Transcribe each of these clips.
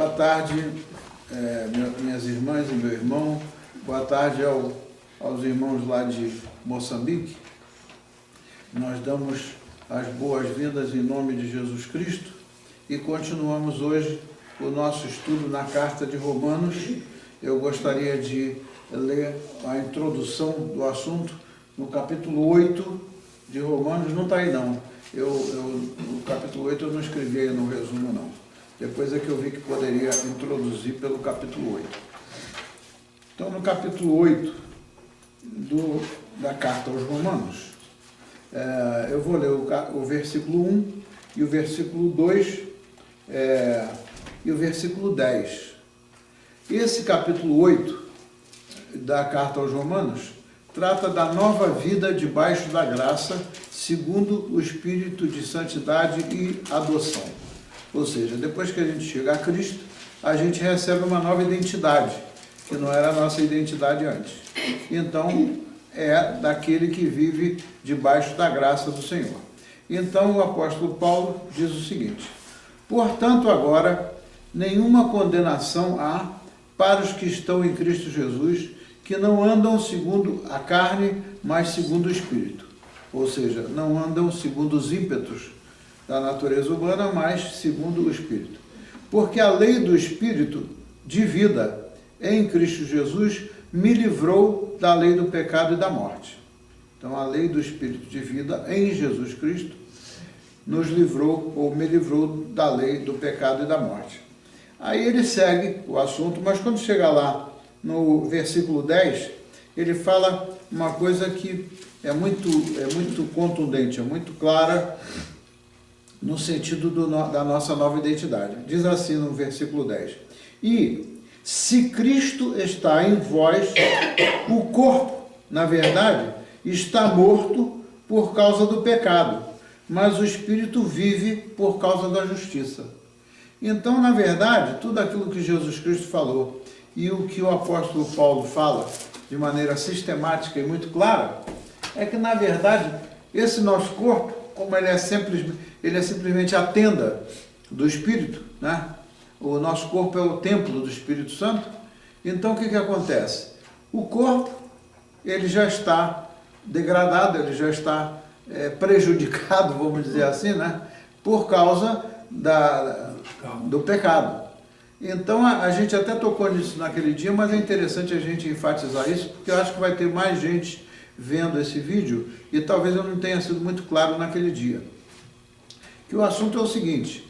Boa tarde, minhas irmãs e meu irmão. Boa tarde aos irmãos lá de Moçambique. Nós damos as boas-vindas em nome de Jesus Cristo e continuamos hoje o nosso estudo na carta de Romanos. Eu gostaria de ler a introdução do assunto no capítulo 8 de Romanos. Não está aí não. No capítulo 8 eu não escrevi aí no resumo não. Depois é que eu vi que poderia introduzir pelo capítulo 8. Então, no capítulo 8 da carta aos Romanos, eu vou ler o versículo 1 e o versículo 2 e o versículo 10. Esse capítulo 8 da carta aos Romanos trata da nova vida debaixo da graça, segundo o Espírito de santidade e adoção. Ou seja, depois que a gente chega a Cristo, a gente recebe uma nova identidade, que não era a nossa identidade antes. Então, é daquele que vive debaixo da graça do Senhor. Então, o apóstolo Paulo diz o seguinte: portanto, agora, nenhuma condenação há para os que estão em Cristo Jesus, que não andam segundo a carne, mas segundo o Espírito. Ou seja, não andam segundo os ímpetos da natureza humana, mas segundo o Espírito. Porque a lei do Espírito de vida em Cristo Jesus me livrou da lei do pecado e da morte. Então, a lei do Espírito de vida em Jesus Cristo nos livrou, ou me livrou da lei do pecado e da morte. Aí ele segue o assunto, mas quando chega lá no versículo 10, ele fala uma coisa que é muito contundente, é muito clara, no sentido da nossa nova identidade. Diz assim no versículo 10: e se Cristo está em vós, o corpo, na verdade, está morto por causa do pecado, mas o Espírito vive por causa da justiça. Então, na verdade, tudo aquilo que Jesus Cristo falou e o que o apóstolo Paulo fala de maneira sistemática e muito clara, é que, na verdade, esse nosso corpo, como ele é simplesmente a tenda do Espírito, né? O nosso corpo é o templo do Espírito Santo. Então, o que acontece? O corpo, ele já está degradado, ele já está prejudicado, vamos dizer assim, né? Por causa do pecado. Então, a gente até tocou nisso naquele dia, mas é interessante a gente enfatizar isso, porque eu acho que vai ter mais gente vendo esse vídeo e talvez eu não tenha sido muito claro naquele dia. Que o assunto é o seguinte: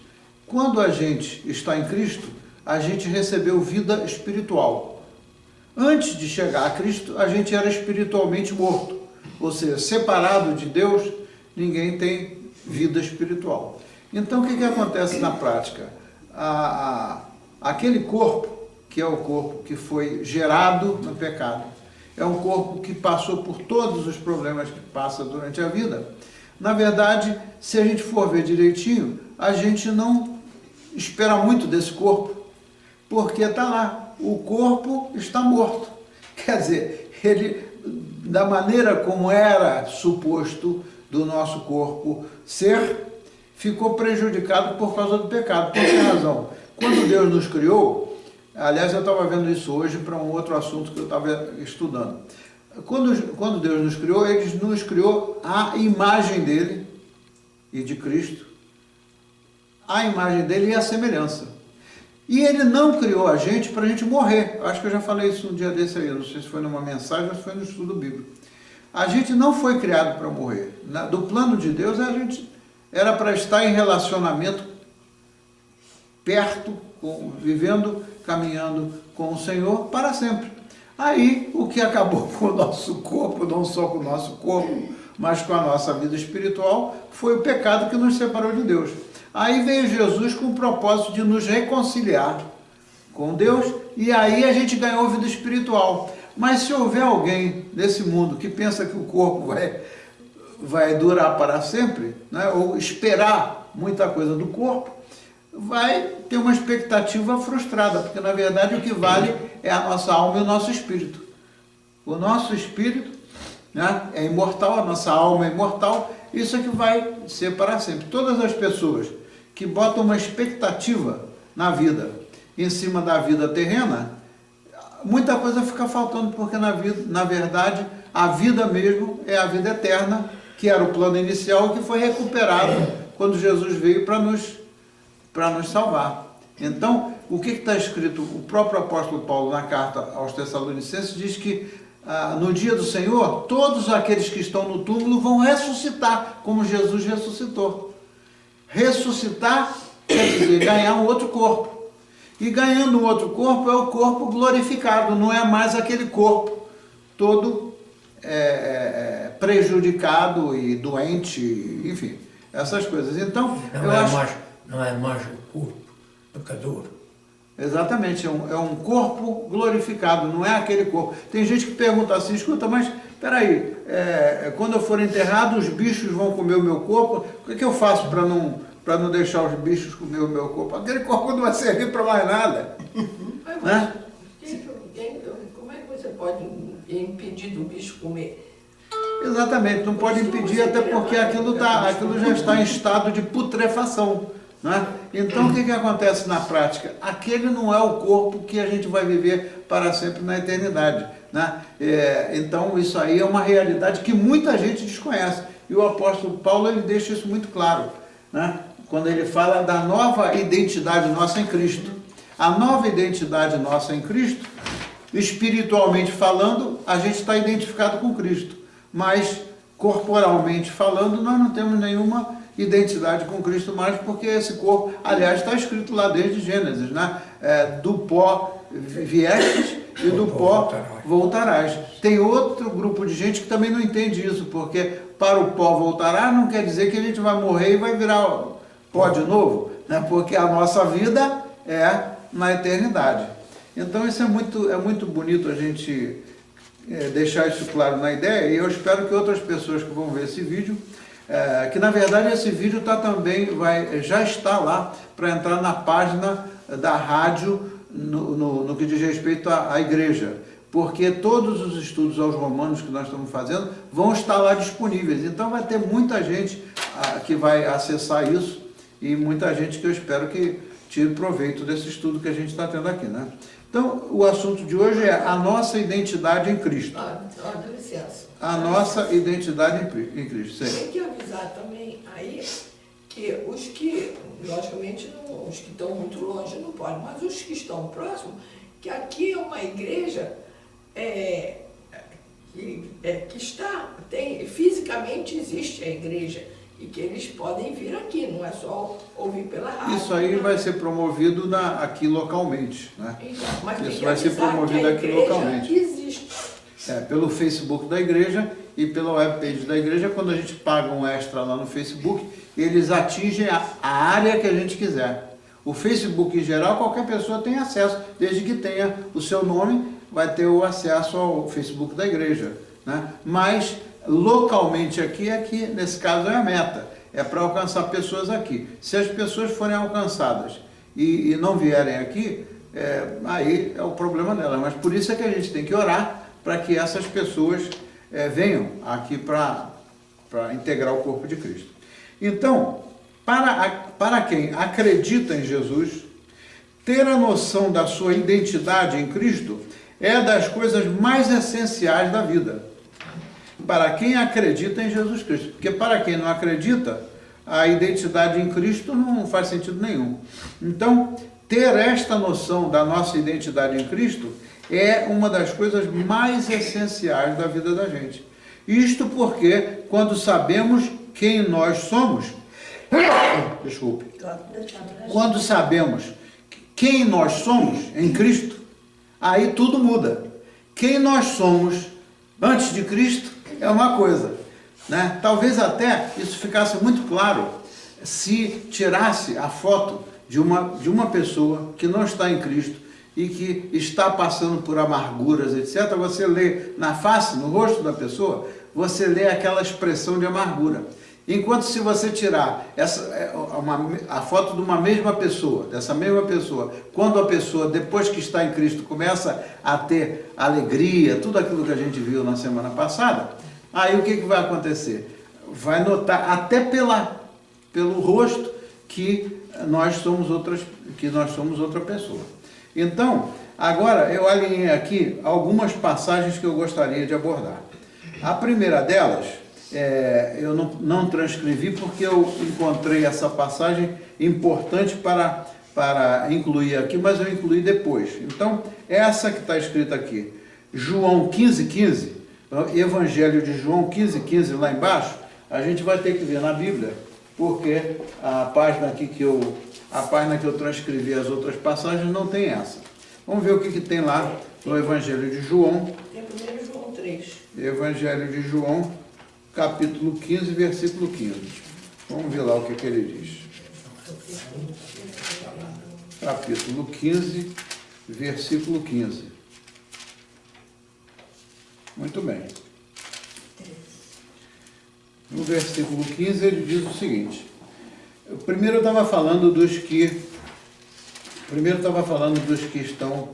quando a gente está em Cristo, a gente recebeu vida espiritual. Antes de chegar a Cristo, a gente era espiritualmente morto, ou seja, separado de Deus, ninguém tem vida espiritual. Então, o que acontece na prática? Aquele corpo, que é o corpo que foi gerado no pecado, é um corpo que passou por todos os problemas que passa durante a vida. Na verdade, se a gente for ver direitinho, a gente não espera muito desse corpo, porque está lá, o corpo está morto. Quer dizer, ele, da maneira como era suposto do nosso corpo ser, ficou prejudicado por causa do pecado. Por que razão? Quando Deus nos criou, aliás, eu estava vendo isso hoje para um outro assunto que eu estava estudando. Quando Deus nos criou, Ele nos criou à imagem dEle e de Cristo, a imagem dEle e a semelhança. E Ele não criou a gente para a gente morrer. Acho que eu já falei isso um dia desse aí, não sei se foi numa mensagem ou se foi no estudo bíblico. A gente não foi criado para morrer. Do plano de Deus, a gente era para estar em relacionamento perto, vivendo, caminhando com o Senhor para sempre. Aí, o que acabou com o nosso corpo, não só com o nosso corpo, mas com a nossa vida espiritual, foi o pecado que nos separou de Deus. Aí veio Jesus com o propósito de nos reconciliar com Deus, e aí a gente ganhou vida espiritual. Mas se houver alguém nesse mundo que pensa que o corpo vai durar para sempre, né, ou esperar muita coisa do corpo, vai ter uma expectativa frustrada, porque na verdade o que vale é a nossa alma e o nosso espírito. O nosso espírito, né, é imortal, a nossa alma é imortal, isso é que vai ser para sempre. Todas as pessoas que botam uma expectativa na vida em cima da vida terrena, muita coisa fica faltando, porque na verdade a vida mesmo é a vida eterna, que era o plano inicial, que foi recuperado quando Jesus veio para nos salvar. Então, o que está escrito? O próprio apóstolo Paulo, na carta aos Tessalonicenses, diz que no dia do Senhor, todos aqueles que estão no túmulo vão ressuscitar, como Jesus ressuscitou. Ressuscitar quer dizer ganhar um outro corpo. E ganhando um outro corpo é o corpo glorificado, não é mais aquele corpo todo prejudicado e doente, enfim, essas coisas. Então, não é mais o corpo pecador. Exatamente, é um corpo glorificado, não é aquele corpo. Tem gente que pergunta assim, escuta, mas peraí, quando eu for enterrado, os bichos vão comer o meu corpo, o que eu faço para não deixar os bichos comer o meu corpo? Aquele corpo não vai servir para mais nada. Mas, Né? como é que você pode impedir do bicho comer? Exatamente, não pode impedir, até porque aquilo já está em estado de putrefação. Né? Então, o que acontece na prática? Aquele não é o corpo que a gente vai viver para sempre na eternidade. Né? Então, isso aí é uma realidade que muita gente desconhece. E o apóstolo Paulo ele deixa isso muito claro, né? Quando ele fala da nova identidade nossa em Cristo. A nova identidade nossa em Cristo, espiritualmente falando, a gente está identificado com Cristo. Mas, corporalmente falando, nós não temos nenhuma identidade com Cristo mais, porque esse corpo, aliás, está escrito lá desde Gênesis, né? Do pó viestes e do pó voltarás. Tem outro grupo de gente que também não entende isso, porque para o pó voltará não quer dizer que a gente vai morrer e vai virar pó de novo, né? Porque a nossa vida é na eternidade. Então isso é muito bonito a gente deixar isso claro na ideia, e eu espero que outras pessoas que vão ver esse vídeo, que na verdade esse vídeo já está lá para entrar na página da rádio no que diz respeito à igreja, porque todos os estudos aos Romanos que nós estamos fazendo vão estar lá disponíveis. Então vai ter muita gente que vai acessar isso, e muita gente que eu espero que tire proveito desse estudo que a gente está tendo aqui, né? Então, o assunto de hoje é a nossa identidade em Cristo. Dá licença. A nossa identidade em Cristo. Sim. Tem que avisar também aí que os que, logicamente, os que estão muito longe não podem, mas os que estão próximos, que aqui é uma igreja fisicamente existe a igreja, e que eles podem vir aqui, não é só ouvir pela rádio. Isso aí vai ser promovido aqui localmente, né? Então, mas isso vai ser promovido aqui localmente. Existe. Pelo Facebook da igreja e pela webpage da igreja. Quando a gente paga um extra lá no Facebook, eles atingem a área que a gente quiser. O Facebook em geral, qualquer pessoa tem acesso, desde que tenha o seu nome, vai ter o acesso ao Facebook da igreja, né? Mas localmente aqui, nesse caso é a meta, é para alcançar pessoas aqui. Se as pessoas forem alcançadas e não vierem aqui, aí é o problema delas. Mas por isso é que a gente tem que orar para que essas pessoas venham aqui para integrar o corpo de Cristo. Então, para quem acredita em Jesus, ter a noção da sua identidade em Cristo é das coisas mais essenciais da vida. Para quem acredita em Jesus Cristo. Porque para quem não acredita, a identidade em Cristo não faz sentido nenhum. Então, ter esta noção da nossa identidade em Cristo é uma das coisas mais essenciais da vida da gente. Isto porque, quando sabemos quem nós somos, quando sabemos quem nós somos em Cristo, aí tudo muda. Quem nós somos antes de Cristo é uma coisa, né? Talvez até isso ficasse muito claro se tirasse a foto de uma pessoa que não está em Cristo e que está passando por amarguras, etc. Você lê na face, no rosto da pessoa, você lê aquela expressão de amargura. Enquanto se você tirar a foto de uma mesma pessoa, dessa mesma pessoa, quando a pessoa, depois que está em Cristo, começa a ter alegria, tudo aquilo que a gente viu na semana passada, aí o que vai acontecer? Vai notar até pelo rosto que nós somos outra pessoa. Então, agora eu alinhei aqui algumas passagens que eu gostaria de abordar. A primeira delas, eu não transcrevi porque eu encontrei essa passagem importante para incluir aqui, mas eu incluí depois. Então, essa que está escrita aqui, João 15,15, Evangelho de João 15,15, lá embaixo, a gente vai ter que ver na Bíblia, porque a página que eu transcrevi as outras passagens não tem essa. Vamos ver o que tem lá no Evangelho de João. Tem primeiro João 3. Evangelho de João, capítulo 15, versículo 15. Vamos ver lá o que ele diz. Capítulo 15, versículo 15. Muito bem. No versículo 15 ele diz o seguinte. Primeiro eu estava falando dos que estão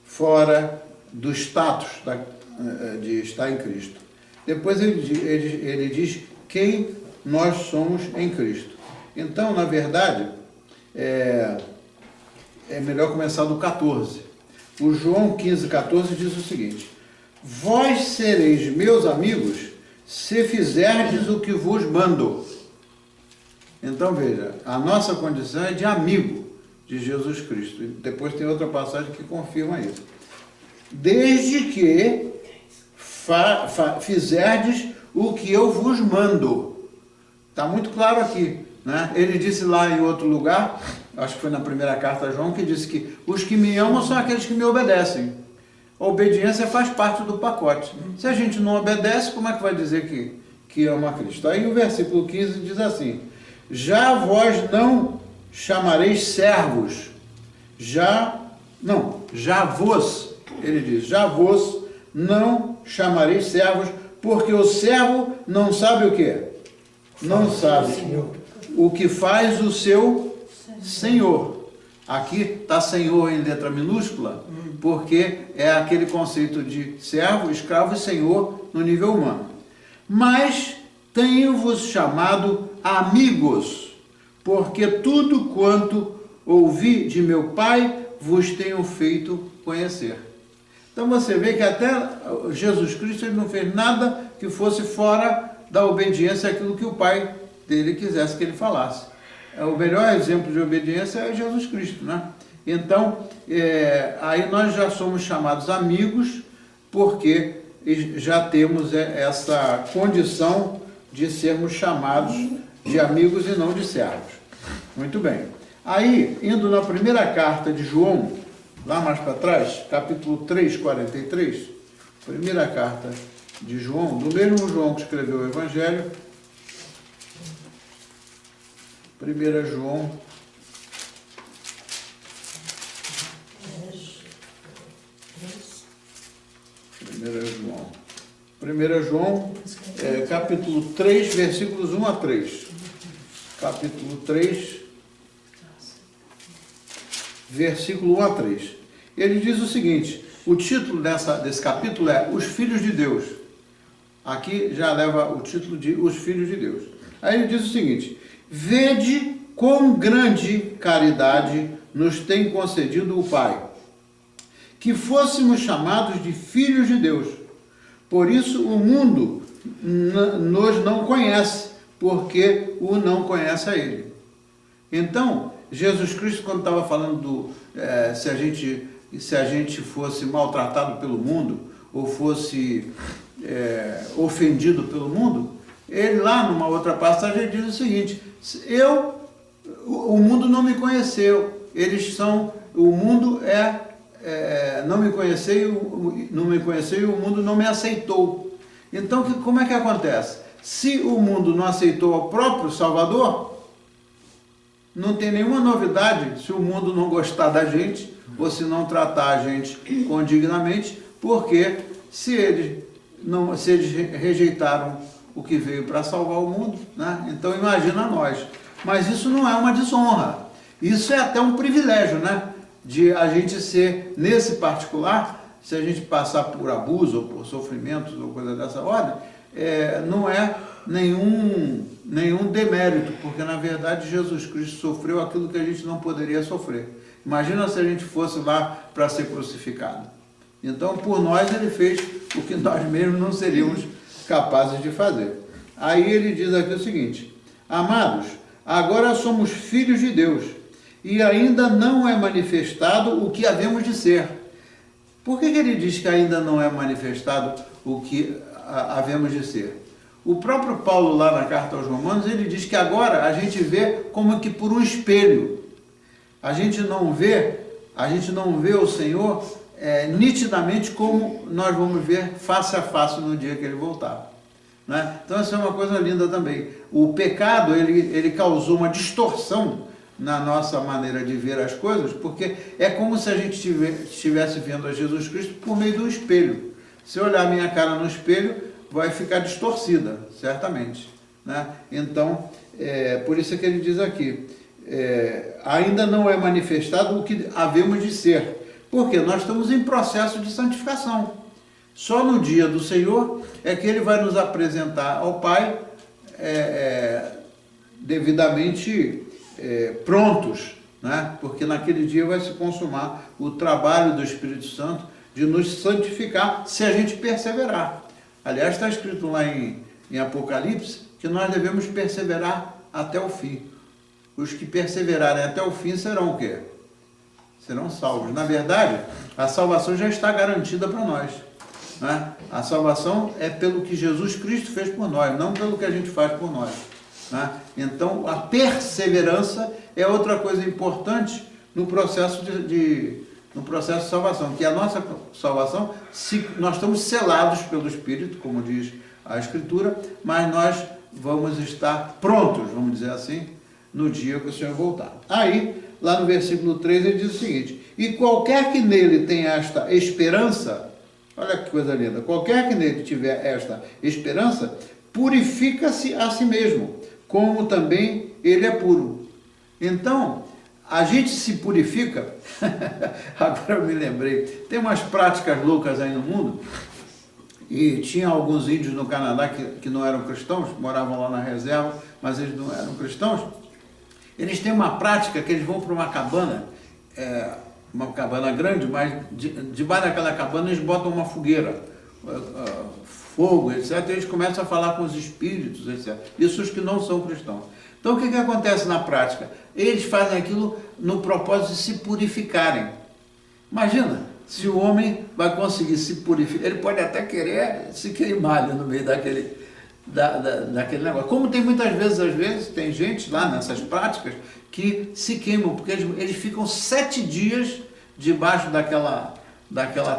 fora do status de estar em Cristo. Depois ele diz quem nós somos em Cristo. Então, na verdade, é melhor começar do 14. O João 15,14 diz o seguinte: vós sereis meus amigos se fizerdes o que vos mando. Então veja, a nossa condição é de amigo de Jesus Cristo. E depois tem outra passagem que confirma isso. Desde que fizerdes o que eu vos mando. Está muito claro aqui, né? Ele disse lá em outro lugar, acho que foi na primeira carta a João, que disse que os que me amam são aqueles que me obedecem. A obediência faz parte do pacote. Se a gente não obedece, como é que vai dizer que ama a Cristo? Aí o versículo 15 diz assim: já vós não chamareis servos, já vos, ele diz, já vos não chamareis servos, porque o servo não sabe o quê? Não sabe o que faz o seu Senhor. Aqui está Senhor em letra minúscula, porque é aquele conceito de servo, escravo e senhor no nível humano. Mas tenho-vos chamado amigos, porque tudo quanto ouvi de meu Pai vos tenho feito conhecer. Então você vê que até Jesus Cristo ele não fez nada que fosse fora da obediência àquilo que o Pai dele quisesse que ele falasse. O melhor exemplo de obediência é Jesus Cristo, né? Então, aí nós já somos chamados amigos, porque já temos essa condição de sermos chamados de amigos e não de servos. Muito bem. Aí, indo na primeira carta de João, lá mais para trás, capítulo 3, 43, primeira carta de João, do mesmo João que escreveu o Evangelho, 1 João, capítulo 3, versículos 1 a 3. Capítulo 3, versículo 1 a 3. Ele diz o seguinte, o título desse capítulo é Os Filhos de Deus. Aqui já leva o título de Os Filhos de Deus. Aí ele diz o seguinte: vede quão grande caridade nos tem concedido o Pai, que fôssemos chamados de filhos de Deus. Por isso o mundo nos não conhece, porque o não conhece a Ele. Então, Jesus Cristo, quando estava falando se a gente fosse maltratado pelo mundo, ou fosse ofendido pelo mundo, ele lá numa outra passagem diz o seguinte: o mundo não me conheceu, o mundo não me conheceu e o mundo não me aceitou. Então, como é que acontece? Se o mundo não aceitou o próprio Salvador, não tem nenhuma novidade se o mundo não gostar da gente ou se não tratar a gente condignamente, porque se eles rejeitaram o que veio para salvar o mundo, né? Então imagina nós. Mas isso não é uma desonra, isso é até um privilégio, né? De a gente ser, nesse particular, se a gente passar por abuso ou por sofrimentos ou coisa dessa ordem, não é nenhum demérito, porque na verdade Jesus Cristo sofreu aquilo que a gente não poderia sofrer. Imagina se a gente fosse lá para ser crucificado. Então, por nós, ele fez o que nós mesmos não seríamos capazes de fazer. Aí ele diz aqui o seguinte: amados, agora somos filhos de Deus, e ainda não é manifestado o que havemos de ser. Por que ele diz que ainda não é manifestado o que havemos de ser? O próprio Paulo, lá na carta aos Romanos, ele diz que agora a gente vê como que por um espelho. A gente não vê o Senhor nitidamente como nós vamos ver face a face no dia que ele voltar. Né? Então essa é uma coisa linda também. O pecado, ele causou uma distorção na nossa maneira de ver as coisas, porque é como se a gente estivesse vendo a Jesus Cristo por meio do espelho. Se eu olhar a minha cara no espelho, vai ficar distorcida, certamente. Né? Então, por isso é que ele diz aqui, ainda não é manifestado o que havemos de ser, porque nós estamos em processo de santificação. Só no dia do Senhor é que ele vai nos apresentar ao Pai devidamente prontos, né? Porque naquele dia vai se consumar o trabalho do Espírito Santo de nos santificar se a gente perseverar. Aliás, está escrito lá em Apocalipse que nós devemos perseverar até o fim. Os que perseverarem até o fim serão o quê? Serão salvos. Na verdade, a salvação já está garantida para nós. Né? A salvação é pelo que Jesus Cristo fez por nós, não pelo que a gente faz por nós. Né? Então, a perseverança é outra coisa importante no processo no processo de salvação, que a nossa salvação, nós estamos selados pelo Espírito, como diz a Escritura, mas nós vamos estar prontos, vamos dizer assim, no dia que o Senhor voltar. Aí, lá no versículo 3, ele diz o seguinte: e qualquer que nele tenha esta esperança, olha que coisa linda, qualquer que nele tiver esta esperança, purifica-se a si mesmo, como também ele é puro. Então, a gente se purifica, agora eu me lembrei, tem umas práticas loucas aí no mundo, e tinha alguns índios no Canadá que não eram cristãos, moravam lá na reserva, mas eles não eram cristãos. Eles têm uma prática que eles vão para uma cabana grande, mas debaixo daquela cabana eles botam uma fogueira, fogo, etc. E eles começam a falar com os espíritos, etc. Isso os que não são cristãos. Então o que acontece na prática? Eles fazem aquilo no propósito de se purificarem. Imagina, se o homem vai conseguir se purificar, ele pode até querer se queimar ali no meio daquele negócio. Como tem muitas vezes, às vezes, tem gente lá nessas práticas que se queimam, porque eles ficam 7 dias debaixo daquela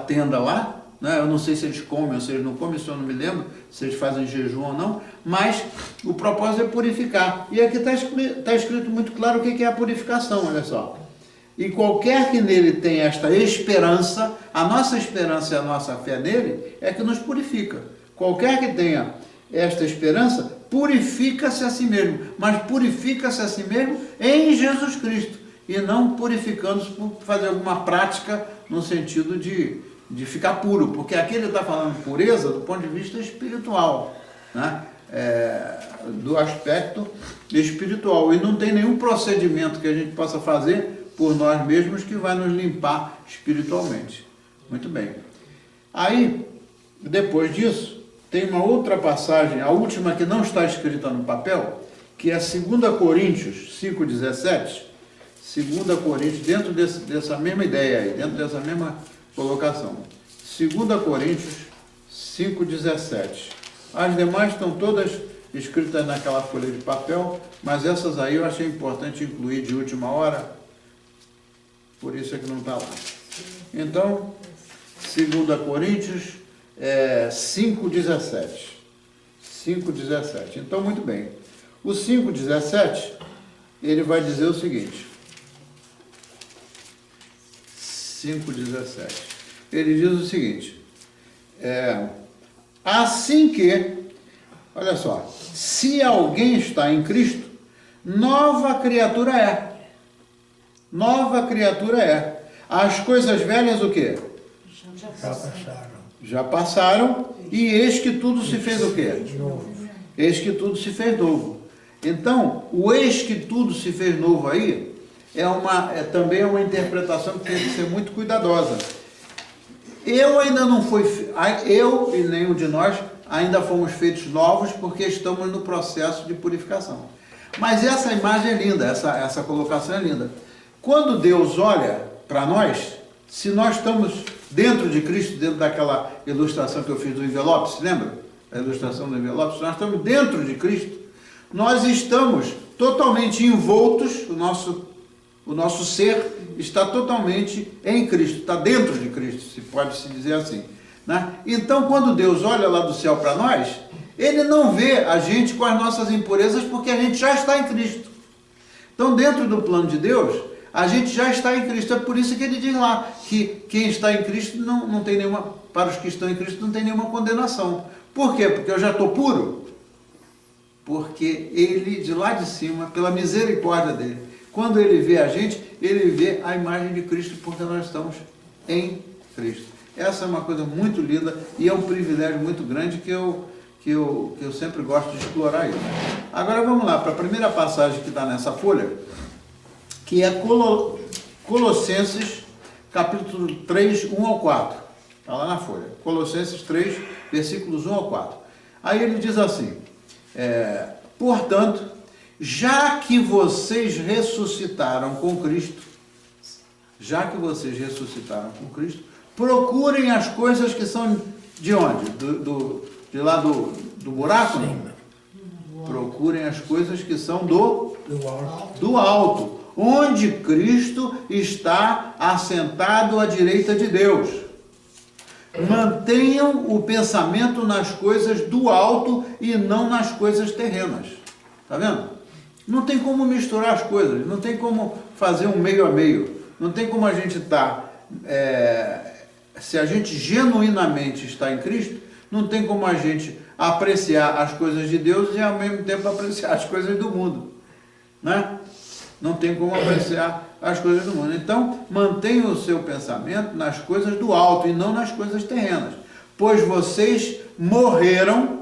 tenda lá, né? Eu não sei se eles comem ou se eles não comem, isso eu não me lembro, se eles fazem jejum ou não, mas o propósito é purificar. E aqui está escrito muito claro o que é a purificação, olha só. E qualquer que nele tenha esta esperança, a nossa esperança e a nossa fé nele é que nos purifica. Qualquer que tenha esta esperança, purifica-se a si mesmo, mas purifica-se a si mesmo em Jesus Cristo, e não purificando-se por fazer alguma prática no sentido de ficar puro, porque aqui ele está falando pureza do ponto de vista espiritual, né? Do aspecto espiritual, e não tem nenhum procedimento que a gente possa fazer por nós mesmos que vai nos limpar espiritualmente. Muito bem. Aí, depois disso, tem uma outra passagem, a última que não está escrita no papel, que é 2 Coríntios 5,17. 2 Coríntios, dentro dessa mesma ideia aí, dentro dessa mesma colocação. 2 Coríntios 5,17. As demais estão todas escritas naquela folha de papel, mas essas aí eu achei importante incluir de última hora, por isso é que não está lá. Então, 2 Coríntios 5,17. 5,17. Então, muito bem. O 5,17, ele vai dizer o seguinte. 5,17. Ele diz o seguinte. Assim que, olha só, se alguém está em Cristo, nova criatura é. Nova criatura é. As coisas velhas o quê? Já passaram. Já passaram, e eis que tudo se fez o quê? Novo. Eis que tudo se fez novo. Então, o eis que tudo se fez novo aí, também é uma interpretação que tem que ser muito cuidadosa. Eu e nenhum de nós ainda fomos feitos novos porque estamos no processo de purificação. Mas essa imagem é linda, essa colocação é linda. Quando Deus olha para nós, se nós estamos dentro de Cristo, dentro daquela ilustração que eu fiz do envelope, se lembra? A ilustração do envelope, se nós estamos dentro de Cristo, nós estamos totalmente envoltos, o nosso ser está totalmente em Cristo, está dentro de Cristo, se pode se dizer assim, né? Então, quando Deus olha lá do céu para nós, Ele não vê a gente com as nossas impurezas, porque a gente já está em Cristo. Então, dentro do plano de Deus, a gente já está em Cristo. É por isso que Ele diz lá que quem está em Cristo não tem nenhuma, para os que estão em Cristo não tem nenhuma condenação. Por quê? Porque eu já estou puro? Porque Ele, de lá de cima, pela misericórdia dEle, quando Ele vê a gente, Ele vê a imagem de Cristo, porque nós estamos em Cristo. Essa é uma coisa muito linda e é um privilégio muito grande que eu sempre gosto de explorar isso. Agora vamos lá para a primeira passagem que está nessa folha, que é Colossenses, capítulo 3, 1 ao 4. Está lá na folha. Colossenses 3, versículos 1 ao 4. Aí ele diz assim, portanto, já que vocês ressuscitaram com Cristo, procurem as coisas que são de onde? De lá do buraco? Sim. Procurem as coisas que são do alto. do alto, onde Cristo está assentado à direita de Deus. Mantenham o pensamento nas coisas do alto e não nas coisas terrenas. Está vendo? Não tem como misturar as coisas, não tem como fazer um meio a meio, não tem como a gente estar... se a gente genuinamente está em Cristo, não tem como a gente apreciar as coisas de Deus e ao mesmo tempo apreciar as coisas do mundo, né? Não tem como apreciar as coisas do mundo. Então, mantenha o seu pensamento nas coisas do alto e não nas coisas terrenas, pois vocês morreram.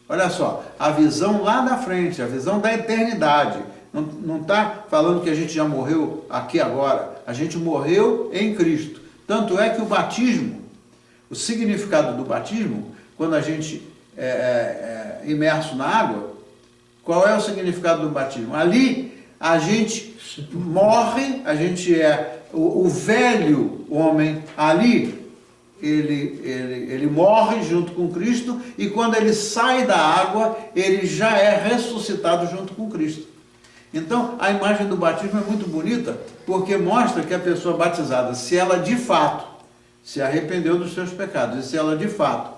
Olha só, a visão lá da frente, a visão da eternidade. Não está falando que a gente já morreu aqui agora. A gente morreu em Cristo. Tanto é que o batismo, o significado do batismo, quando a gente é imerso na água, qual é o significado do batismo? Ali a gente morre, a gente o velho homem ali, ele morre junto com Cristo, e quando ele sai da água, ele já é ressuscitado junto com Cristo. Então, a imagem do batismo é muito bonita, porque mostra que a pessoa batizada, se ela de fato se arrependeu dos seus pecados, e se ela de fato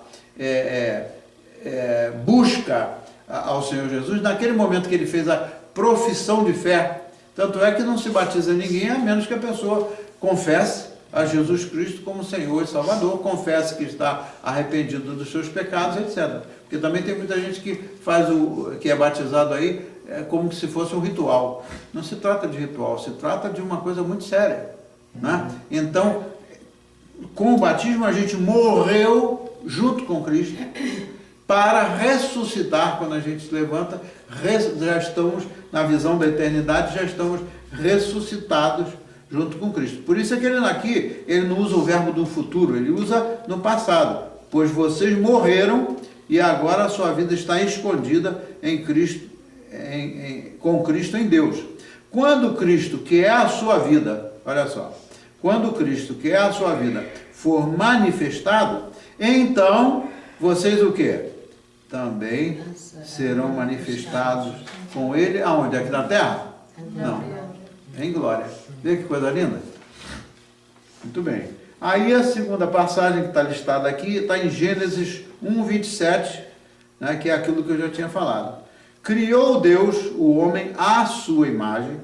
busca ao Senhor Jesus, naquele momento que ele fez a profissão de fé, tanto é que não se batiza ninguém, a menos que a pessoa confesse a Jesus Cristo como Senhor e Salvador, confesse que está arrependido dos seus pecados, etc. Porque também tem muita gente que que é batizado aí como se fosse um ritual. Não se trata de ritual, se trata de uma coisa muito séria, né? Então, com o batismo a gente morreu junto com Cristo para ressuscitar. Quando a gente se levanta, já estamos na visão da eternidade, já estamos ressuscitados junto com Cristo. Por isso é que ele não usa o verbo do futuro, ele usa no passado. Pois vocês morreram e agora a sua vida está escondida em Cristo, com Cristo em Deus. Quando Cristo, que é a sua vida, olha só, quando Cristo, que é a sua vida, for manifestado, então vocês o quê? Também serão manifestados com Ele, aonde? Aqui na terra? Não, em glória. Vê que coisa linda? Muito bem. Aí a segunda passagem que está listada aqui está em Gênesis 1, 27, né, que é aquilo que eu já tinha falado. Criou Deus o homem à sua imagem,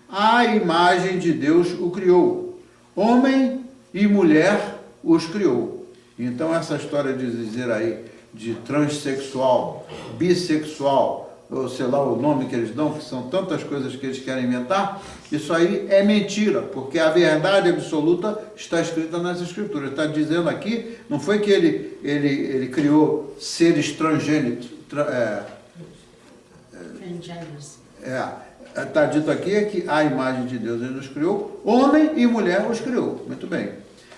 a imagem de Deus o criou. Homem e mulher os criou. Então essa história de dizer aí de transexual, bissexual, ou sei lá o nome que eles dão, que são tantas coisas que eles querem inventar, isso aí é mentira, porque a verdade absoluta está escrita nas Escrituras. Está dizendo aqui, não foi que ele criou seres transgênicos, Está dito aqui que a imagem de Deus ele nos criou, homem e mulher os criou. Muito bem.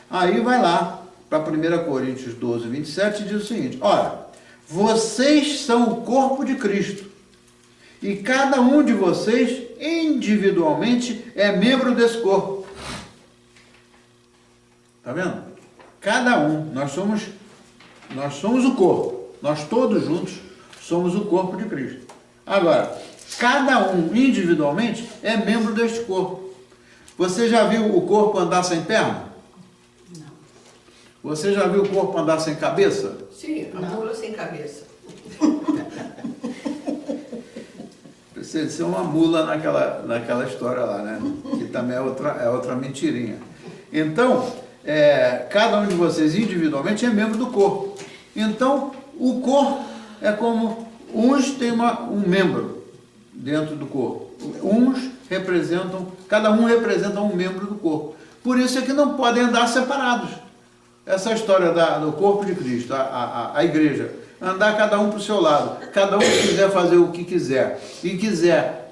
Aí vai lá para 1 Coríntios 12, 27 e diz o seguinte: ora, vocês são o corpo de Cristo e cada um de vocês individualmente é membro desse corpo. Está vendo? Cada um, nós somos o corpo, nós todos juntos somos o corpo de Cristo. Agora, cada um individualmente é membro deste corpo. Você já viu o corpo andar sem perna? Não. Você já viu o corpo andar sem cabeça? Sim, a mula sem cabeça. Precisa de ser uma mula naquela história lá, né? Que também é outra mentirinha. Então, cada um de vocês individualmente é membro do corpo. Então, o corpo é como uns têm um membro dentro do corpo. Cada um representa um membro do corpo. Por isso é que não podem andar separados. Essa história do corpo de Cristo, a igreja, andar cada um para o seu lado, cada um quiser fazer o que quiser, e quiser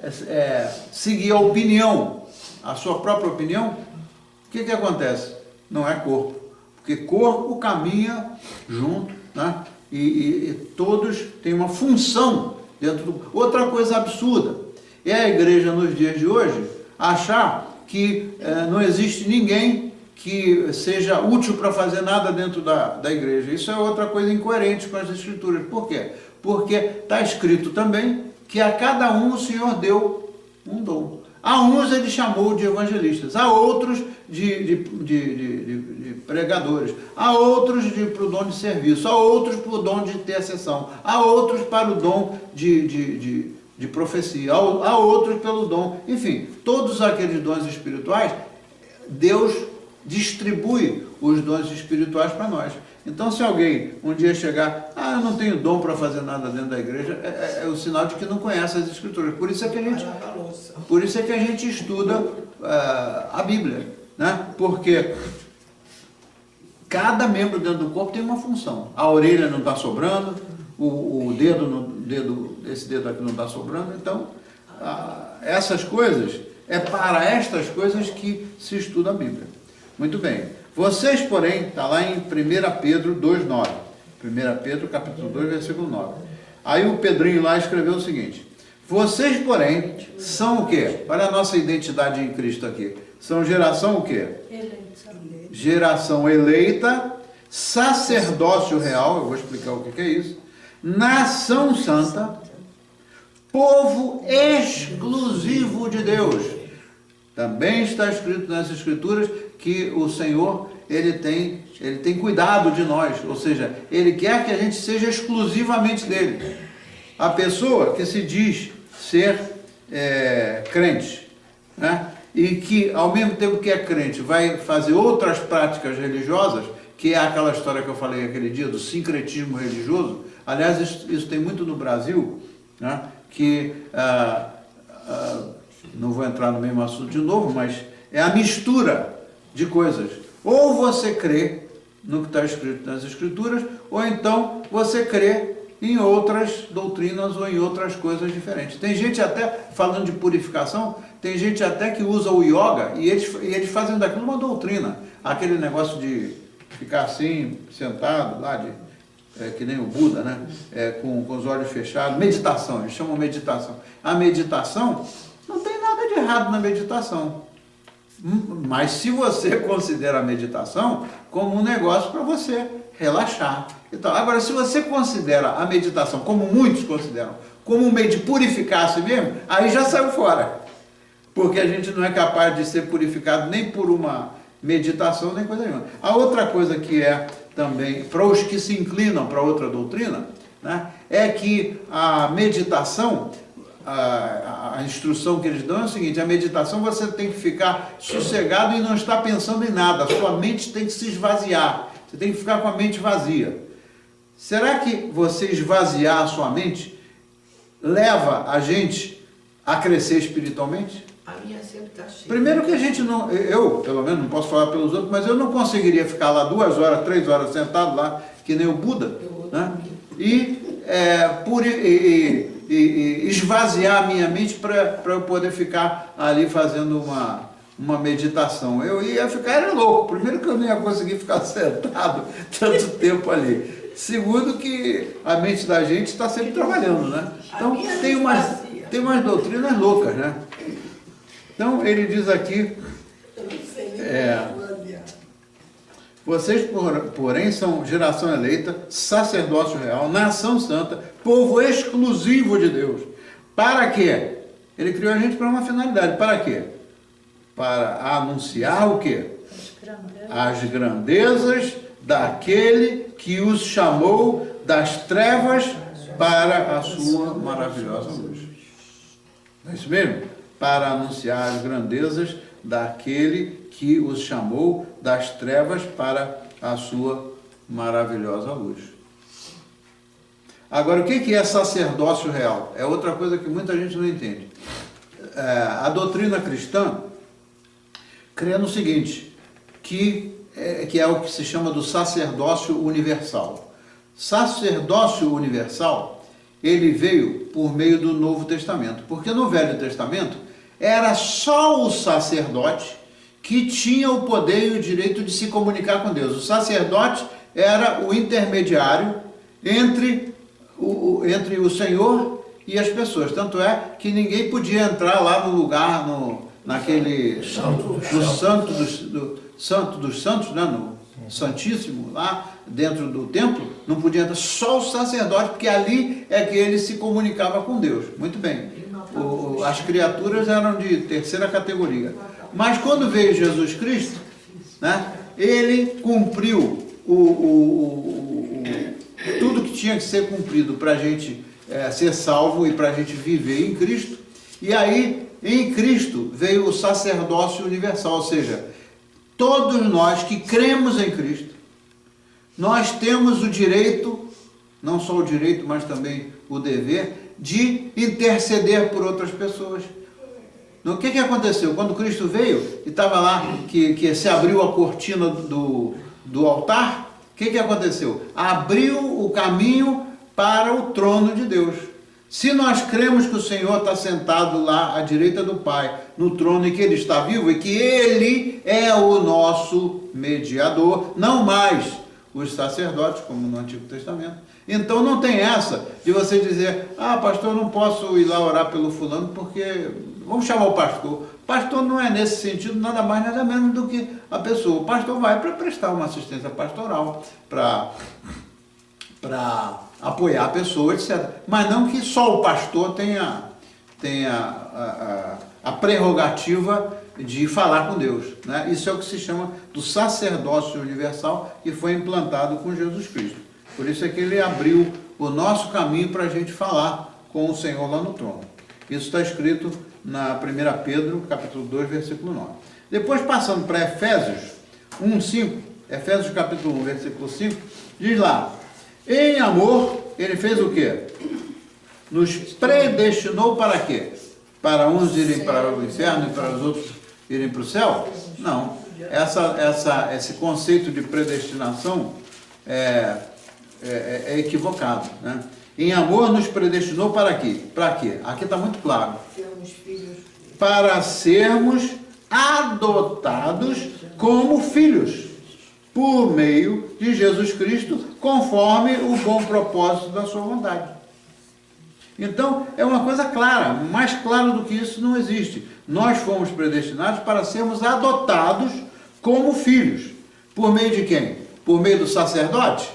seguir a opinião, a sua própria opinião, o que acontece? Não é corpo. Porque corpo caminha junto, né? E todos têm uma função dentro do... Outra coisa absurda é a igreja nos dias de hoje achar que não existe ninguém que seja útil para fazer nada dentro da igreja. Isso é outra coisa incoerente com as Escrituras. Por quê? Porque está escrito também que a cada um o Senhor deu um dom. A uns ele chamou de evangelistas, a outros de pregadores, a outros para o dom de serviço, a outros para o dom de intercessão, a outros para o dom de profecia, a outros pelo dom, enfim, todos aqueles dons espirituais, Deus distribui os dons espirituais para nós. Então, se alguém um dia chegar, eu não tenho dom para fazer nada dentro da igreja, é o sinal de que não conhece as Escrituras. Por isso é que a gente estuda a Bíblia, né? Porque cada membro dentro do corpo tem uma função. A orelha não está sobrando, esse dedo aqui não está sobrando. Então, essas coisas, para estas coisas que se estuda a Bíblia. Muito bem. Vocês, porém, está lá em 1 Pedro 2,9. 1 Pedro, capítulo 2, versículo 9. Aí o Pedrinho lá escreveu o seguinte: vocês, porém, são o quê? Olha a nossa identidade em Cristo aqui. São geração o quê? Geração eleita, sacerdócio real, eu vou explicar o que é isso, nação santa, povo exclusivo de Deus. Também está escrito nas Escrituras que o Senhor, ele tem cuidado de nós, ou seja, ele quer que a gente seja exclusivamente dele. A pessoa que se diz ser crente, né? E que ao mesmo tempo que é crente vai fazer outras práticas religiosas, que é aquela história que eu falei aquele dia do sincretismo religioso. Aliás, isso tem muito no Brasil, né? Que não vou entrar no mesmo assunto de novo, mas é a mistura de coisas. Ou você crê no que está escrito nas Escrituras, ou então você crê em outras doutrinas ou em outras coisas diferentes. Tem gente até, falando de purificação, tem gente até que usa o yoga e eles fazem daquilo uma doutrina. Aquele negócio de ficar assim, sentado, lá, que nem o Buda, né? Com os olhos fechados. Meditação, eles chamam meditação. A meditação, não tem nada de errado na meditação. Mas se você considera a meditação como um negócio para você relaxar. Então, agora, se você considera a meditação, como muitos consideram, como um meio de purificar a si mesmo, aí já saiu fora. Porque a gente não é capaz de ser purificado nem por uma meditação, nem coisa nenhuma. A outra coisa que é também, para os que se inclinam para outra doutrina, né, é que a meditação, a instrução que eles dão é o seguinte: a meditação você tem que ficar sossegado e não estar pensando em nada, a sua mente tem que se esvaziar, você tem que ficar com a mente vazia. Será que você esvaziar a sua mente leva a gente a crescer espiritualmente? A minha sempre está cheia. Primeiro que a gente não, eu pelo menos não posso falar pelos outros, mas eu não conseguiria ficar lá 2 horas, 3 horas sentado lá, que nem o Buda, né? e esvaziar a minha mente para eu poder ficar ali fazendo uma meditação. Eu ia ficar, era louco. Primeiro que eu não ia conseguir ficar sentado tanto tempo ali. Segundo que a mente da gente está sempre trabalhando, né? Então tem umas doutrinas loucas, né? Então ele diz aqui, vocês, porém, são geração eleita, sacerdócio real, nação santa, povo exclusivo de Deus. Para quê? Ele criou a gente para uma finalidade. Para quê? Para anunciar o quê? As grandezas daquele que os chamou das trevas para a sua maravilhosa luz. Não é isso mesmo? Para anunciar as grandezas daquele que os chamou das trevas para a sua maravilhosa luz. Agora, o que é sacerdócio real? É outra coisa que muita gente não entende. A doutrina cristã crê no seguinte, que é o que se chama do sacerdócio universal. Sacerdócio universal, ele veio por meio do Novo Testamento, porque no Velho Testamento era só o sacerdote que tinha o poder e o direito de se comunicar com Deus. O sacerdote era o intermediário entre o Senhor e as pessoas. Tanto é que ninguém podia entrar lá no lugar, naquele Santo dos Santos, né? No Santíssimo, lá dentro do templo, não podia entrar só o sacerdote, porque ali é que ele se comunicava com Deus. Muito bem. As criaturas eram de terceira categoria. Mas quando veio Jesus Cristo, né, ele cumpriu tudo que tinha que ser cumprido para a gente ser salvo e para a gente viver em Cristo. E aí, em Cristo, veio o sacerdócio universal, ou seja, todos nós que cremos em Cristo, nós temos o direito, não só o direito, mas também o dever, de interceder por outras pessoas. O que aconteceu? Quando Cristo veio e estava lá, que se abriu a cortina do altar, o que aconteceu? Abriu o caminho para o trono de Deus. Se nós cremos que o Senhor está sentado lá à direita do Pai, no trono, e que Ele está vivo, e que Ele é o nosso mediador, não mais os sacerdotes, como no Antigo Testamento. Então não tem essa de você dizer, pastor, eu não posso ir lá orar pelo fulano, porque vamos chamar o pastor. O pastor não é nesse sentido nada mais, nada menos do que a pessoa. O pastor vai para prestar uma assistência pastoral, para apoiar a pessoa, etc. Mas não que só o pastor tenha a prerrogativa de falar com Deus, né? Isso é o que se chama do sacerdócio universal, que foi implantado com Jesus Cristo. Por isso é que ele abriu o nosso caminho para a gente falar com o Senhor lá no trono. Isso está escrito na 1 Pedro, capítulo 2, versículo 9. Depois, passando para Efésios 1:5, Efésios capítulo 1, versículo 5, diz lá, em amor, ele fez o quê? Nos predestinou para quê? Para uns irem para o inferno e para os outros irem para o céu? Não. Esse conceito de predestinação é equivocado, né? Em amor nos predestinou para quê? Para quê? Aqui está muito claro. Para sermos adotados como filhos, por meio de Jesus Cristo, conforme o bom propósito da sua vontade. Então, é uma coisa clara, mais claro do que isso não existe. Nós fomos predestinados para sermos adotados como filhos. Por meio de quem? Por meio do sacerdote?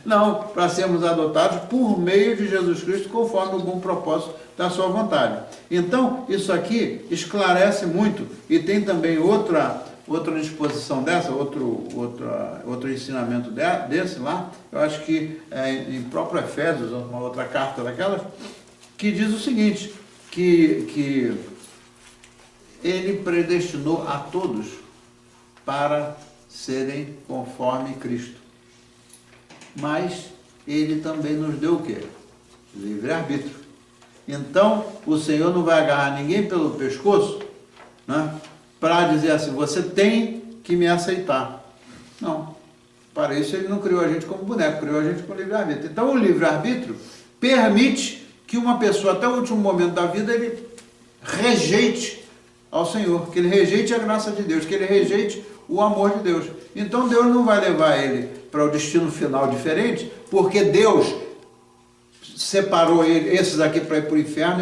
Não, para sermos adotados por meio de Jesus Cristo, conforme o bom propósito da sua vontade. Então, isso aqui esclarece muito, e tem também outra disposição dessa, outro ensinamento desse lá, eu acho que em próprio Efésios, uma outra carta daquelas, que diz o seguinte, que ele predestinou a todos para serem conforme Cristo. Mas ele também nos deu o quê? Livre-arbítrio. Então, o Senhor não vai agarrar ninguém pelo pescoço, né, para dizer assim, você tem que me aceitar. Não. Para isso ele não criou a gente como boneco, criou a gente com livre-arbítrio. Então, o livre-arbítrio permite que uma pessoa, até o último momento da vida, ele rejeite ao Senhor, que ele rejeite a graça de Deus, que ele rejeite o amor de Deus. Então Deus não vai levar ele para o destino final diferente, porque Deus separou esses aqui para ir para o inferno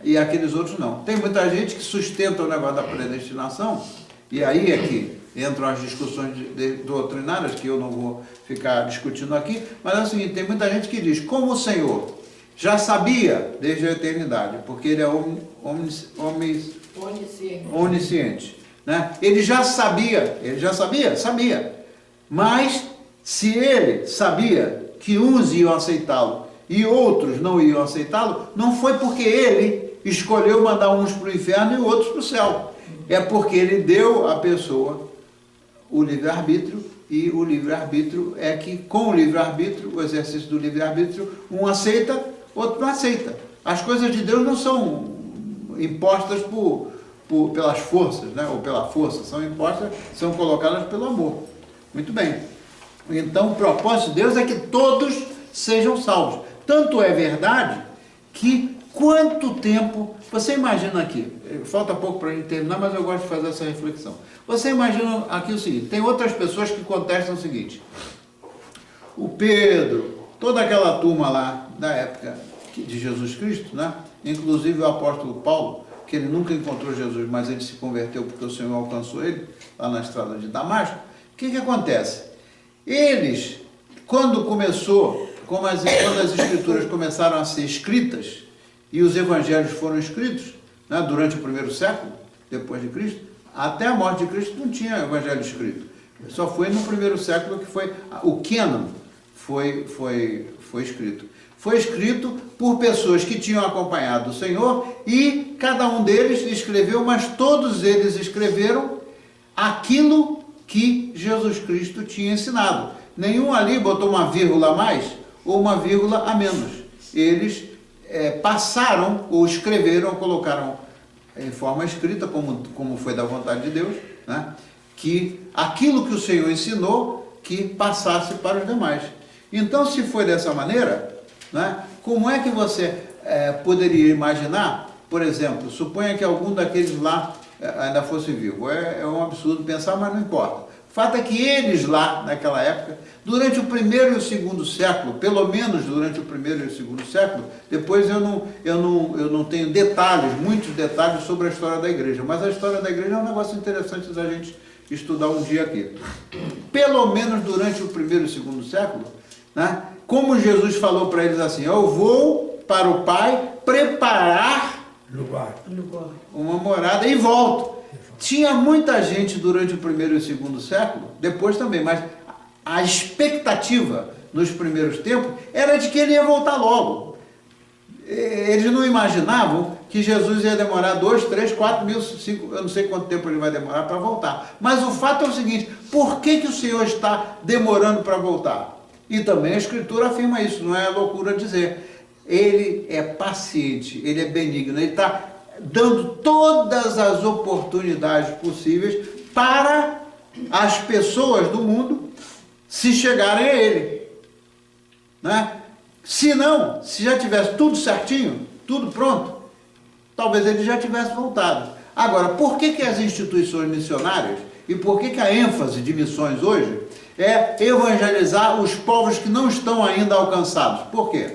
e aqueles outros não. Tem muita gente que sustenta o negócio da predestinação, e aí é que entram as discussões doutrinárias, que eu não vou ficar discutindo aqui, mas é o seguinte, tem muita gente que diz, como o Senhor já sabia desde a eternidade, porque ele é onisciente, né? Ele já sabia, sabia, mas se ele sabia que uns iam aceitá-lo e outros não iam aceitá-lo, não foi porque ele escolheu mandar uns para o inferno e outros para o céu, é porque ele deu à pessoa o livre-arbítrio, e o livre-arbítrio é que, com o livre-arbítrio, o exercício do livre-arbítrio, um aceita, outro não aceita. As coisas de Deus não são impostas pelas forças, né? Ou pela força, são impostas, são colocadas pelo amor. Muito bem. Então, o propósito de Deus é que todos sejam salvos. Tanto é verdade que quanto tempo... Você imagina aqui, falta pouco para a gente terminar, mas eu gosto de fazer essa reflexão. Você imagina aqui o seguinte, tem outras pessoas que contestam o seguinte, o Pedro, toda aquela turma lá da época de Jesus Cristo, né? Inclusive o apóstolo Paulo, que ele nunca encontrou Jesus, mas ele se converteu porque o Senhor alcançou ele, lá na estrada de Damasco. O que acontece? Eles, quando as escrituras começaram a ser escritas, e os evangelhos foram escritos, né, durante o primeiro século, depois de Cristo, até a morte de Cristo não tinha evangelho escrito. Só foi no primeiro século que foi, o cânon foi escrito. Foi escrito por pessoas que tinham acompanhado o Senhor e cada um deles escreveu, mas todos eles escreveram aquilo que Jesus Cristo tinha ensinado. Nenhum ali botou uma vírgula a mais ou uma vírgula a menos. Eles passaram ou escreveram, ou colocaram em forma escrita, como foi da vontade de Deus, né? Que aquilo que o Senhor ensinou, que passasse para os demais. Então, se foi dessa maneira, né, como é que você poderia imaginar, por exemplo, suponha que algum daqueles lá ainda fosse vivo. É um absurdo pensar, mas não importa. O fato é que eles lá, naquela época, durante o primeiro e o segundo século, pelo menos durante o primeiro e o segundo século, depois eu não tenho detalhes, muitos detalhes sobre a história da igreja, mas a história da igreja é um negócio interessante da gente estudar um dia aqui. Pelo menos durante o primeiro e o segundo século, né, como Jesus falou para eles assim, eu vou para o Pai preparar uma morada e volto. Tinha muita gente durante o primeiro e o segundo século, depois também, mas a expectativa nos primeiros tempos era de que ele ia voltar logo. Eles não imaginavam que Jesus ia demorar 2, 3, 4 mil, 5, eu não sei quanto tempo ele vai demorar para voltar. Mas o fato é o seguinte, por que o Senhor está demorando para voltar? E também a Escritura afirma isso, não é loucura dizer. Ele é paciente, ele é benigno, ele está dando todas as oportunidades possíveis para as pessoas do mundo se chegarem a ele, né? Se não, se já tivesse tudo certinho, tudo pronto, talvez ele já tivesse voltado. Agora, por que as instituições missionárias e por que a ênfase de missões hoje é evangelizar os povos que não estão ainda alcançados? Por quê?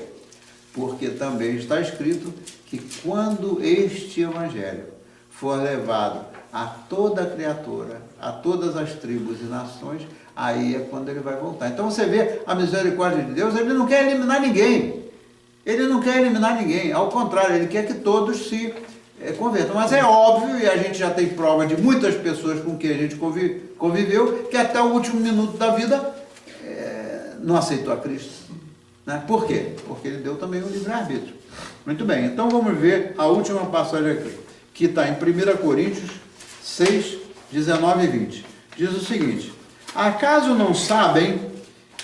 Porque também está escrito que quando este evangelho for levado a toda a criatura, a todas as tribos e nações, aí é quando ele vai voltar. Então você vê a misericórdia de Deus, ele não quer eliminar ninguém. Ele não quer eliminar ninguém, ao contrário, ele quer que todos se convertam. Mas é óbvio, e a gente já tem prova de muitas pessoas com quem a gente conviveu, que até o último minuto da vida não aceitou a Cristo. Né? Por quê? Porque ele deu também o livre-arbítrio. Muito bem, então vamos ver a última passagem aqui, que está em 1 Coríntios 6, 19 e 20. Diz o seguinte, acaso não sabem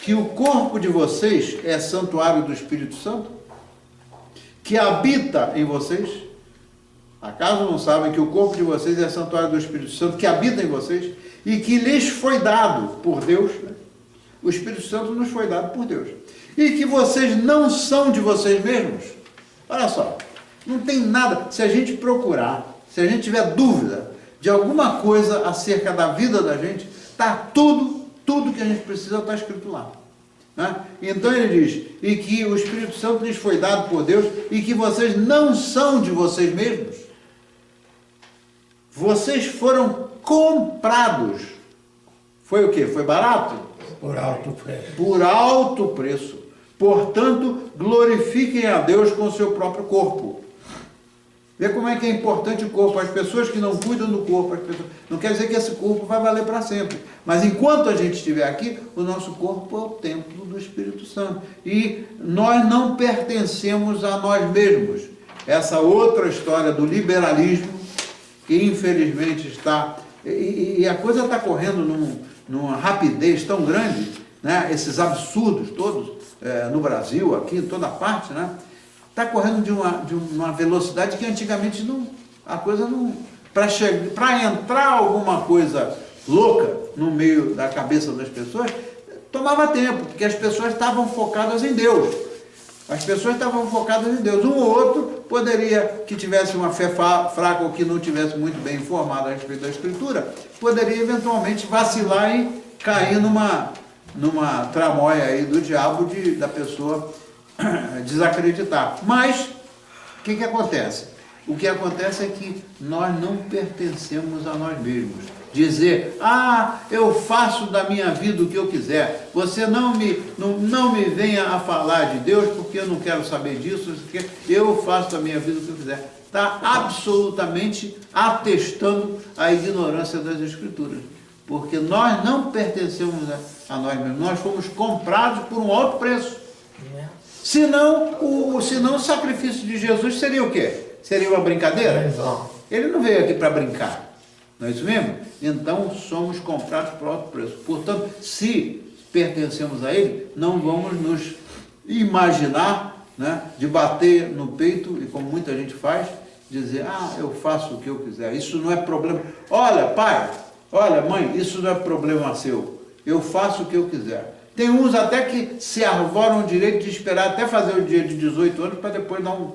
que o corpo de vocês é santuário do Espírito Santo, que habita em vocês? Acaso não sabem que o corpo de vocês é santuário do Espírito Santo, que habita em vocês, e que lhes foi dado por Deus, né? O Espírito Santo nos foi dado por Deus, e que vocês não são de vocês mesmos? Olha só, não tem nada, se a gente procurar, se a gente tiver dúvida de alguma coisa acerca da vida da gente, está tudo que a gente precisa está escrito lá. Né? Então ele diz, e que o Espírito Santo lhes foi dado por Deus, e que vocês não são de vocês mesmos. Vocês foram comprados. Foi o quê? Foi barato? Por alto preço. Por alto preço. Portanto, glorifiquem a Deus com o seu próprio corpo. Vê como é que é importante o corpo. As pessoas que não cuidam do corpo, não quer dizer que esse corpo vai valer para sempre. Mas enquanto a gente estiver aqui, o nosso corpo é o templo do Espírito Santo. E nós não pertencemos a nós mesmos. Essa outra história do liberalismo, que infelizmente está... E a coisa está correndo numa rapidez tão grande, né? Esses absurdos todos, no Brasil, aqui, em toda parte, né? Está correndo de uma velocidade que antigamente a coisa não... Para entrar alguma coisa louca no meio da cabeça das pessoas, tomava tempo, porque as pessoas estavam focadas em Deus. As pessoas estavam focadas em Deus. Um ou outro poderia, que tivesse uma fé fraca ou que não tivesse muito bem informado a respeito da Escritura, poderia eventualmente vacilar e cair numa tramóia aí do diabo da pessoa desacreditar. Mas, o que acontece? O que acontece é que nós não pertencemos a nós mesmos. Dizer, eu faço da minha vida o que eu quiser, você não me venha a falar de Deus, porque eu não quero saber disso, eu faço da minha vida o que eu quiser. Está absolutamente atestando a ignorância das Escrituras. Porque nós não pertencemos a nós mesmos, nós fomos comprados por um alto preço. Senão o sacrifício de Jesus seria o quê? Seria uma brincadeira? Ele não veio aqui para brincar, não é isso mesmo? Então somos comprados por alto preço. Portanto, se pertencemos a Ele, não vamos nos imaginar, né, de bater no peito, e como muita gente faz, dizer, eu faço o que eu quiser, isso não é problema. Olha, pai, olha, mãe, isso não é problema seu, eu faço o que eu quiser. Tem uns até que se arvoram o direito de esperar até fazer o dia de 18 anos para depois dar um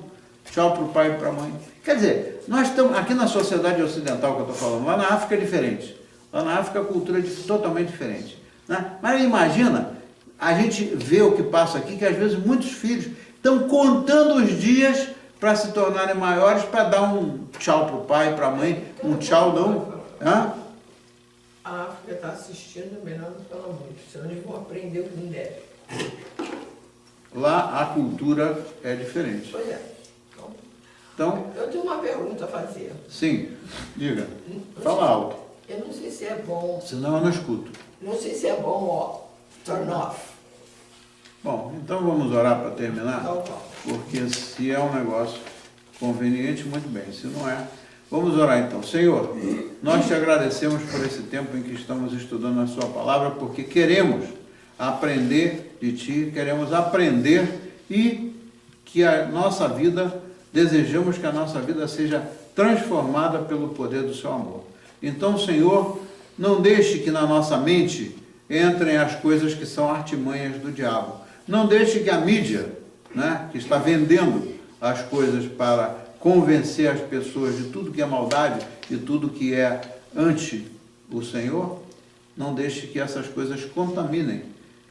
tchau para o pai e para a mãe. Quer dizer, nós estamos aqui na sociedade ocidental que eu estou falando, lá na África é diferente. Lá na África a cultura é totalmente diferente. Né? Mas imagina, a gente vê o que passa aqui, que às vezes muitos filhos estão contando os dias para se tornarem maiores, para dar um tchau para o pai e para a mãe, um tchau não. A África está assistindo, melhor não falar muito, senão eles vão aprender o que não deve. Lá a cultura é diferente. Pois é. Então, eu tenho uma pergunta a fazer. Sim, diga. Fala alto. Eu não sei se é bom. Senão eu não escuto. Não sei se é bom, turn off. Bom, então vamos orar para terminar? Então, vamos. Porque se é um negócio conveniente, muito bem. Se não é, vamos orar então. Senhor, nós te agradecemos por esse tempo em que estamos estudando a sua palavra, porque queremos aprender de ti, queremos aprender e que a nossa vida, desejamos que a nossa vida seja transformada pelo poder do seu amor. Então, Senhor, não deixe que na nossa mente entrem as coisas que são artimanhas do diabo. Não deixe que a mídia, né, que está vendendo as coisas para convencer as pessoas de tudo que é maldade e tudo que é ante o Senhor, não deixe que essas coisas contaminem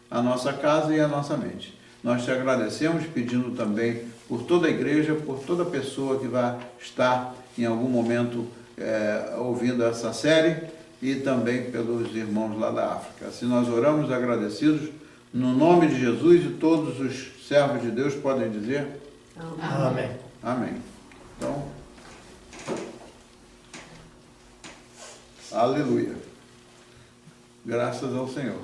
a nossa casa e a nossa mente. Nós te agradecemos, pedindo também por toda a igreja, por toda pessoa que vai estar em algum momento ouvindo essa série e também pelos irmãos lá da África. Assim nós oramos agradecidos, no nome de Jesus, e todos os servos de Deus podem dizer Amém. amém. Então, aleluia. Graças ao Senhor.